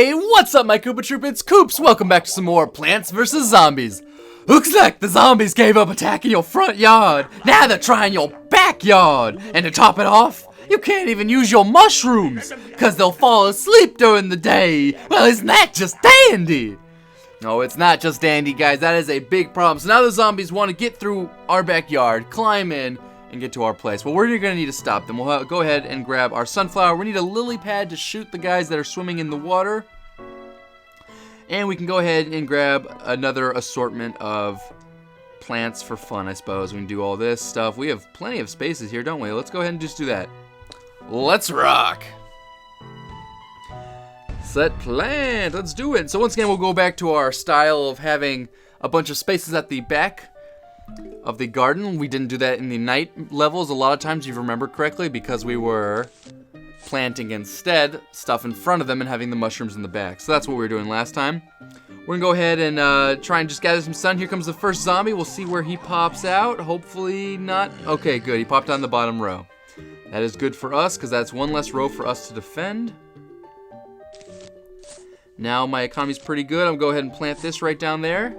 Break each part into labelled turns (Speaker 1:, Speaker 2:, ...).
Speaker 1: Hey, what's up my Koopa Troop? It's Koops. Welcome back to some more Plants vs. Zombies. Looks like the zombies gave up attacking your front yard. Now they're trying your backyard. And to top it off, you can't even use your mushrooms, cause they'll fall asleep during the day. Well, isn't that just dandy? No, it's not just dandy, guys. That is a big problem. So now the zombies want to get through our backyard, climb in, and get to our place. Well, we're going to need to stop them. We'll go ahead and grab our sunflower. We need a lily pad to shoot the guys that are swimming in the water. And we can go ahead and grab another assortment of plants for fun, I suppose. We can do all this stuff. We have plenty of spaces here, don't we? Let's go ahead and just do that. Let's rock! Set plant! Let's do it! So once again, we'll go back to our style of having a bunch of spaces at the back of the garden. We didn't do that in the night levels a lot of times, if you remember correctly, because we were planting instead stuff in front of them and having the mushrooms in the back. So that's what we were doing last time. We're gonna go ahead and try and just gather some sun. Here comes the first zombie. We'll see where he pops out. Hopefully not. Okay, good. He popped on the bottom row. That is good for us, because that's one less row for us to defend. Now my economy's pretty good. I'll go ahead and plant this right down there.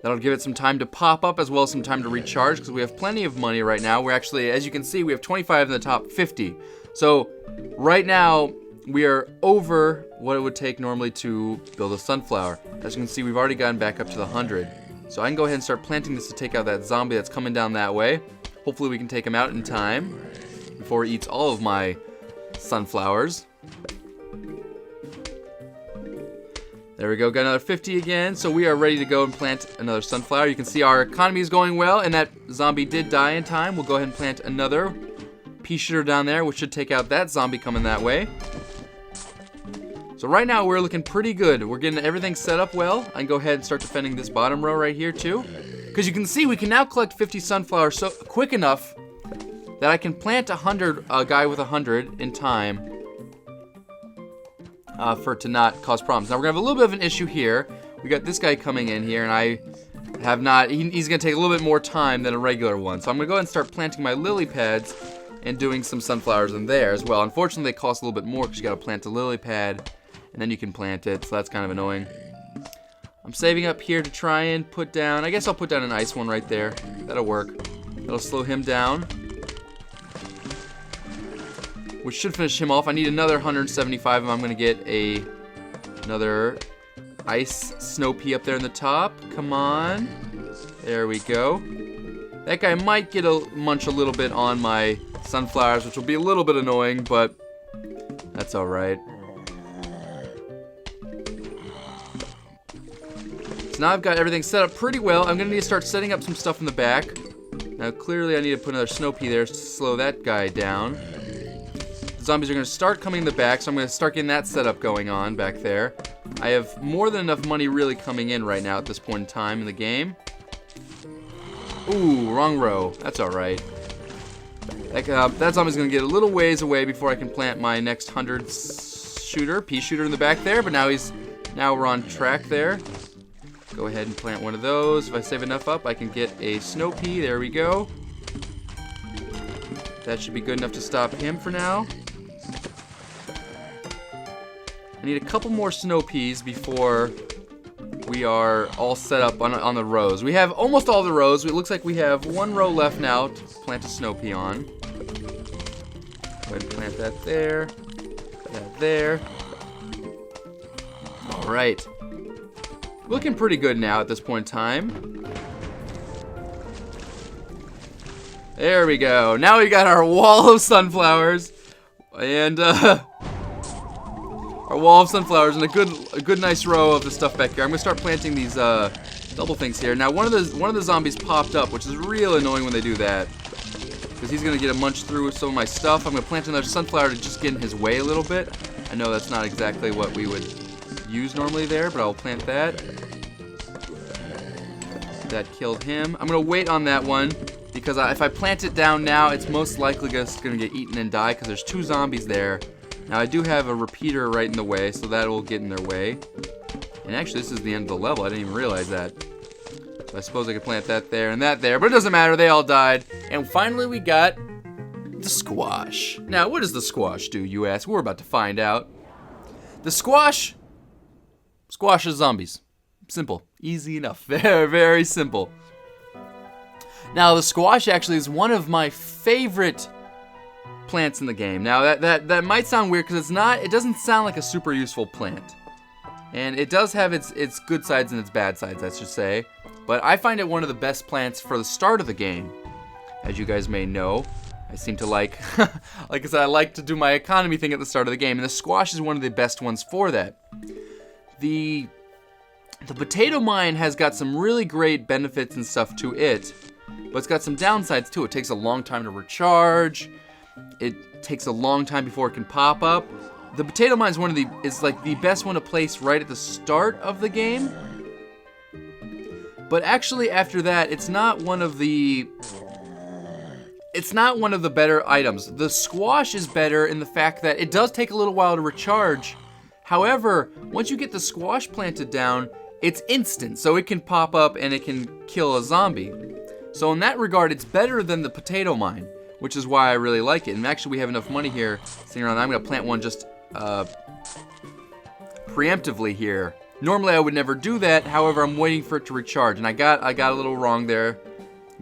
Speaker 1: That'll give it some time to pop up, as well as some time to recharge, because we have plenty of money right now. We're actually, as you can see, we have 25 in the top 50. So right now, we are over what it would take normally to build a sunflower. As you can see, we've already gotten back up to the 100. So I can go ahead and start planting this to take out that zombie that's coming down that way. Hopefully we can take him out in time before he eats all of my sunflowers. There we go, got another 50 again, so we are ready to go and plant another sunflower. You can see our economy is going well, and that zombie did die in time. We'll go ahead and plant another pea shooter down there, which should take out that zombie coming that way. So right now, we're looking pretty good. We're getting everything set up well. I can go ahead and start defending this bottom row right here, too. Because you can see, we can now collect 50 sunflowers so quick enough that I can plant a guy with 100 in time. For it to not cause problems. Now we're gonna have a little bit of an issue here. We got this guy coming in here, and I have not. He's gonna take a little bit more time than a regular one. So I'm gonna go ahead and start planting my lily pads and doing some sunflowers in there as well. Unfortunately, they cost a little bit more because you gotta plant a lily pad, and then you can plant it. So that's kind of annoying. I'm saving up here to try and put down. I guess I'll put down an ice one right there. That'll work. That'll slow him down, which should finish him off. I need another 175 if I'm going to get another ice snow pea up there in the top. Come on. There we go. That guy might get munch a little bit on my sunflowers, which will be a little bit annoying, but that's all right. So now I've got everything set up pretty well. I'm going to need to start setting up some stuff in the back. Now clearly I need to put another snow pea there to slow that guy down. Zombies are going to start coming in the back, so I'm going to start getting that setup going on back there. I have more than enough money really coming in right now at this point in time in the game. Ooh, wrong row. That's alright. That zombie's going to get a little ways away before I can plant my next 100 pea shooter in the back there, but now we're on track there. Go ahead and plant one of those. If I save enough up, I can get a snow pea. There we go. That should be good enough to stop him for now. I need a couple more snow peas before we are all set up on the rows. We have almost all the rows. It looks like we have one row left now to plant a snow pea on. Go ahead and plant that there. That there. All right. Looking pretty good now at this point in time. There we go. Now we got our wall of sunflowers. And our wall of sunflowers and a good nice row of the stuff back here. I'm gonna start planting these double things here. Now one of the zombies popped up, which is real annoying when they do that, because he's gonna get a munch through some of my stuff. I'm gonna plant another sunflower to just get in his way a little bit. I know that's not exactly what we would use normally there, but I'll plant that. That killed him. I'm gonna wait on that one, because if I plant it down now, it's most likely just gonna get eaten and die, because there's two zombies there. Now I do have a repeater right in the way, so that will get in their way. And actually, this is the end of the level. I didn't even realize that. So I suppose I could plant that there and that there, but it doesn't matter. They all died. And finally, we got the squash. Now, what does the squash do, you ask? We're about to find out. The squash squashes zombies. Simple. Easy enough. Very, very simple. Now, the squash actually is one of my favorite plants in the game. Now, that might sound weird because it doesn't sound like a super useful plant. And it does have its good sides and its bad sides, I should say. But I find it one of the best plants for the start of the game. As you guys may know, I seem to like I said, I like to do my economy thing at the start of the game. And the squash is one of the best ones for that. The potato mine has got some really great benefits and stuff to it. But it's got some downsides too. It takes a long time to recharge. It takes a long time before it can pop up. The potato mine is like the best one to place right at the start of the game. But actually after that, it's not one of the better items. The squash is better in the fact that it does take a little while to recharge. However, once you get the squash planted down, it's instant, so it can pop up and it can kill a zombie. So in that regard, it's better than the potato mine, which is why I really like it. And actually, we have enough money here sitting around. I'm gonna plant one just preemptively here. Normally, I would never do that. However, I'm waiting for it to recharge, and I got a little wrong there.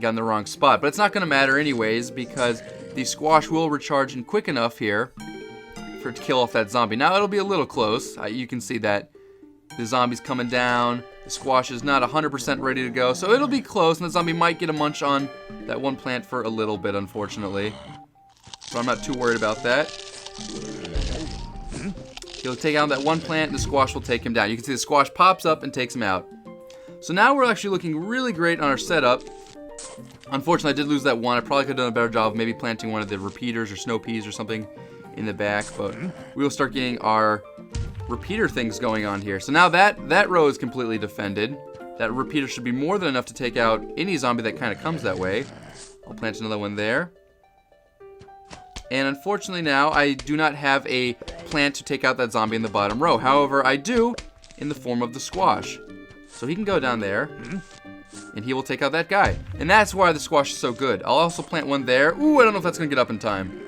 Speaker 1: Got in the wrong spot, but it's not gonna matter anyways because the squash will recharge in quick enough here for it to kill off that zombie. Now it'll be a little close. You can see that the zombie's coming down. The squash is not 100% ready to go, so it'll be close, and the zombie might get a munch on that one plant for a little bit, unfortunately. So I'm not too worried about that. He'll take out that one plant, and the squash will take him down. You can see the squash pops up and takes him out. So now we're actually looking really great on our setup. Unfortunately, I did lose that one. I probably could have done a better job of maybe planting one of the repeaters or snow peas or something in the back, but we will start getting our repeater things going on here. So now that row is completely defended. That repeater should be more than enough to take out any zombie that kind of comes that way. I'll plant another one there. And unfortunately now, I do not have a plant to take out that zombie in the bottom row. However, I do in the form of the squash. So he can go down there, and he will take out that guy. And that's why the squash is so good. I'll also plant one there. Ooh, I don't know if that's going to get up in time.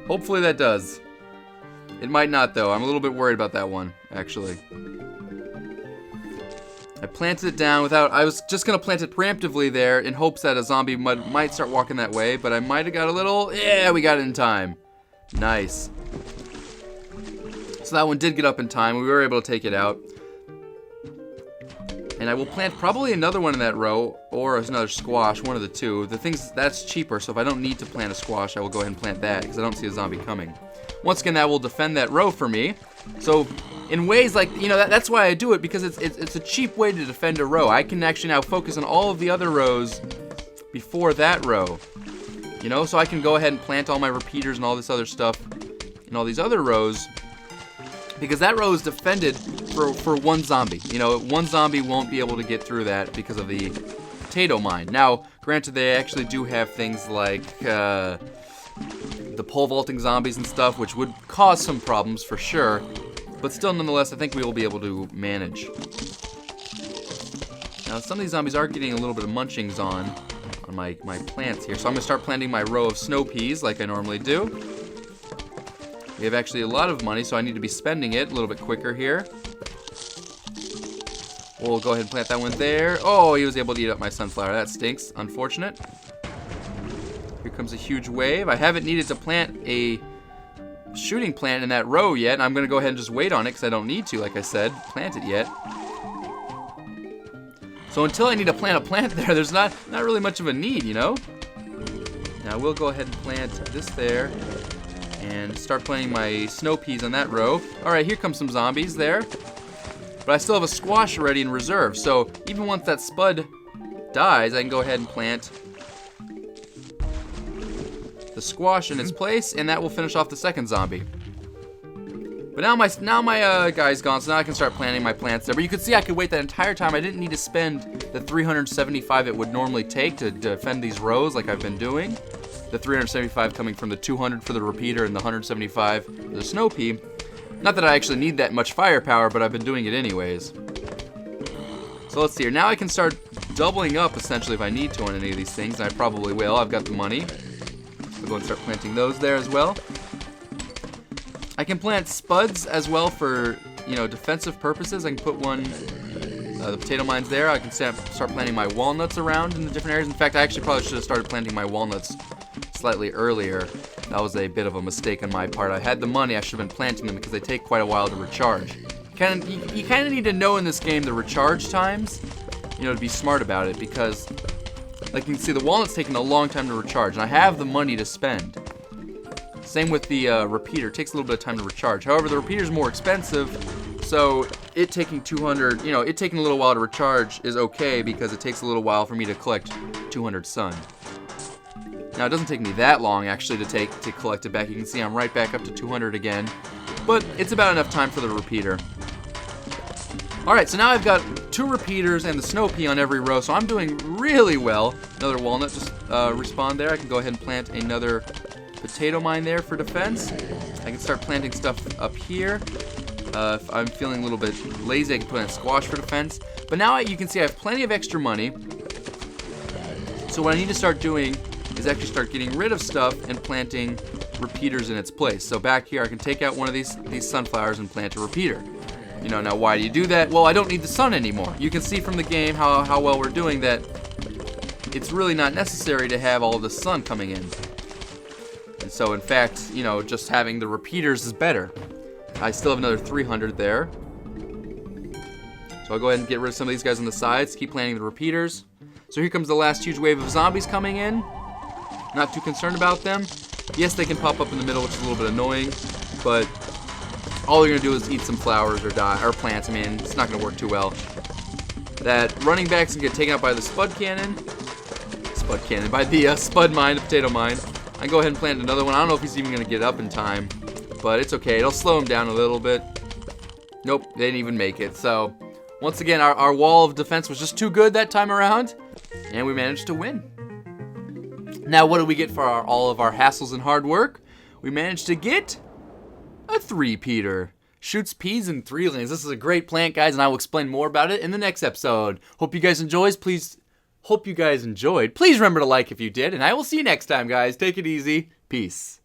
Speaker 1: Hopefully that does. It might not, though. I'm a little bit worried about that one, actually. I planted it down without... I was just going to plant it preemptively there in hopes that a zombie might start walking that way, but I might have got a little... Yeah, we got it in time. Nice. So that one did get up in time. We were able to take it out. And I will plant probably another one in that row, or another squash, one of the two. The thing's that's cheaper, so if I don't need to plant a squash, I will go ahead and plant that, because I don't see a zombie coming. Once again, that will defend that row for me. So, in ways like, you know, that's why I do it, because it's a cheap way to defend a row. I can actually now focus on all of the other rows before that row. You know, so I can go ahead and plant all my repeaters and all this other stuff in all these other rows, because that row is defended for one zombie. You know, one zombie won't be able to get through that because of the potato mine. Now, granted, they actually do have things like the pole vaulting zombies and stuff, which would cause some problems for sure. But still, nonetheless, I think we will be able to manage. Now, some of these zombies are getting a little bit of munchings on my plants here. So I'm going to start planting my row of snow peas like I normally do. We have actually a lot of money, so I need to be spending it a little bit quicker here. We'll go ahead and plant that one there. Oh, he was able to eat up my sunflower. That stinks. Unfortunate. Here comes a huge wave. I haven't needed to plant a shooting plant in that row yet. I'm going to go ahead and just wait on it because I don't need to, like I said, plant it yet. So until I need to plant a plant there, there's not really much of a need, you know? Now we'll go ahead and plant this there and start planting my snow peas on that row. All right, here comes some zombies there. But I still have a squash ready in reserve, so even once that spud dies, I can go ahead and plant the squash in its place, and that will finish off the second zombie. But now my guy's gone, so now I can start planting my plants there. But you can see I could wait that entire time. I didn't need to spend the 375 it would normally take to defend these rows like I've been doing. The 375 coming from the 200 for the repeater and the 175 for the snow pea. Not that I actually need that much firepower, but I've been doing it anyways. So let's see here. Now I can start doubling up, essentially, if I need to on any of these things, and I probably will. I've got the money. I'll go and start planting those there as well. I can plant spuds as well for defensive purposes, I can put one, the potato mines there. I can start planting my walnuts around in the different areas. In fact, I actually probably should have started planting my walnuts slightly earlier. That was a bit of a mistake on my part. I had the money, I should have been planting them because they take quite a while to recharge. You kind of need to know in this game the recharge times, to be smart about it, because like you can see, the walnut's taking a long time to recharge, and I have the money to spend. Same with the repeater. It takes a little bit of time to recharge. However, the repeater's more expensive, so it taking 200, it taking a little while to recharge is okay because it takes a little while for me to collect 200 sun. Now, it doesn't take me that long, actually, to collect it back. You can see I'm right back up to 200 again, but it's about enough time for the repeater. Alright, so now I've got 2 repeaters and the snow pea on every row, so I'm doing really well. Another walnut just respawned there. I can go ahead and plant another potato mine there for defense. I can start planting stuff up here. If I'm feeling a little bit lazy, I can plant squash for defense. But now you can see I have plenty of extra money. So what I need to start doing is actually start getting rid of stuff and planting repeaters in its place. So back here I can take out one of these sunflowers and plant a repeater. Now why do you do that? Well, I don't need the sun anymore. You can see from the game how well we're doing that it's really not necessary to have all of the sun coming in. And so in fact, just having the repeaters is better. I still have another 300 there. So I'll go ahead and get rid of some of these guys on the sides, keep planting the repeaters. So here comes the last huge wave of zombies coming in. Not too concerned about them. Yes, they can pop up in the middle, which is a little bit annoying, but all they're going to do is eat some flowers or plants. It's not going to work too well. That running back's going to get taken out by the spud cannon, by the spud mine, the potato mine. I can go ahead and plant another one. I don't know if he's even going to get up in time, but it's okay. It'll slow him down a little bit. Nope, they didn't even make it. So, once again, our wall of defense was just too good that time around, and we managed to win. Now, what did we get for all of our hassles and hard work? We managed to get a 3-peater. Shoots peas in 3 lanes. This is a great plant, guys, and I will explain more about it in the next episode. Hope you guys enjoyed. Please remember to like if you did, and I will see you next time, guys. Take it easy. Peace.